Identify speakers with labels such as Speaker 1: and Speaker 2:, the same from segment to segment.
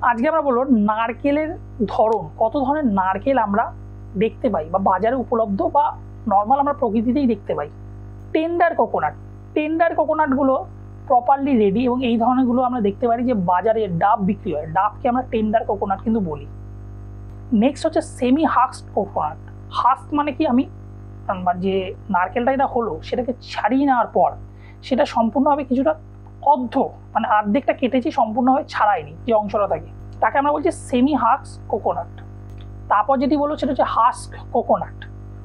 Speaker 1: আজকে আমরা বলবো নারকেলের ধরন, কত ধরনের নারকেল আমরা দেখতে পাই বা বাজারে উপলব্ধ বা নর্মাল আমরা প্রকৃতিতেই দেখতে পাই। টেন্ডার কোকোনাটগুলো প্রপারলি রেডি এবং এই ধরনেরগুলো আমরা দেখতে পারি যে বাজারে ডাব বিক্রি হয়, ডাবকে আমরা টেন্ডার কোকোনাট কিন্তু বলি। নেক্সট হচ্ছে সেমি হাস্কড কোকোনাট। হাস্ক মানে কি, আমি যে নারকেলটা এটা হলো সেটাকে ছাড়িয়ে নেওয়ার পর সেটা সম্পূর্ণভাবে কিছুটা মানে অর্ধেকটা কেটেছি, সম্পূর্ণভাবে ছাড়াইনি যে অংশটা থাকে, তাকে আমরা বলছি সেমি হাস্ক কোকোনাট। তারপর যদি বলো সেটা হচ্ছে হাস্ক কোকোনাট।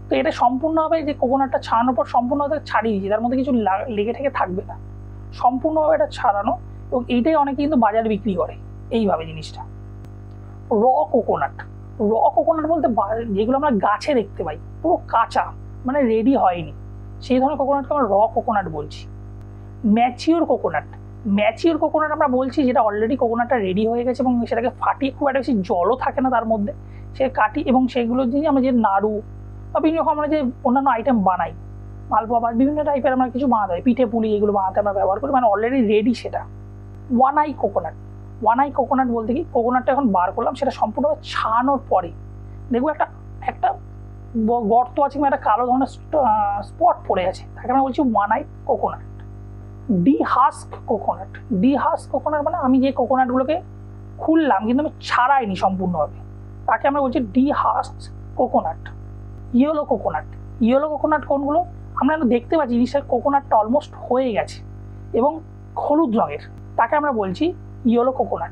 Speaker 1: তো এটা সম্পূর্ণভাবে যে কোকোনাটটা ছাড়ানোর পর সম্পূর্ণভাবে ছাড়িয়ে দিয়েছি, তার মধ্যে কিছু লেগে ঠেকে থাকবে না, সম্পূর্ণভাবে এটা ছাড়ানো, এবং এইটাই অনেকে কিন্তু বাজারে বিক্রি করে এইভাবে জিনিসটা। র কোকোনাট বলতে যেগুলো আমরা গাছে দেখতে পাই পুরো কাঁচা, মানে রেডি হয়নি, সেই ধরনের কোকোনাটকে আমরা র কোকোনাট বলছি। ম্যাচিওর কোকোনাট আমরা বলছি যেটা অলরেডি কোকোনাটটা রেডি হয়ে গেছে এবং সেটাকে ফাটিয়ে, খুব একটা বেশি জলও থাকে না তার মধ্যে, সে কাটি এবং সেগুলো দিয়ে আমরা যে নাড়ু বা বিভিন্ন রকম আমরা যে অন্যান্য আইটেম বানাই, মালপোয়া বা বিভিন্ন টাইপের আমরা কিছু বানাতে হয়, পিঠে পুলি, এগুলো বানাতে আমরা ব্যবহার করি, মানে অলরেডি রেডি সেটা। ওয়ান আই কোকোনাট বলতে কি, কোকোনাটটা এখন বার করলাম, সেটা সম্পূর্ণভাবে ছাড়ানোর পরে দেখবো একটা গর্ত আছে কিংবা একটা কালো ধরনের স্পট পড়ে আছে, তাকে আমরা বলছি ওয়ান আই কোকোনাট। ডিহাস্ক কোকোনাট মানে আমি যে কোকোনাটগুলোকে খুললাম কিন্তু আমি ছাড়াইনি সম্পূর্ণভাবে, তাকে আমরা বলছি ডিহাস্ক কোকোনাট। ইয়েলো কোকোনাট কোনগুলো, আমরা দেখতে পাচ্ছি জিনিসটার কোকোনাটটা অলমোস্ট হয়ে গেছে এবং হলুদ রঙের, তাকে আমরা বলছি ইয়েলো কোকোনাট।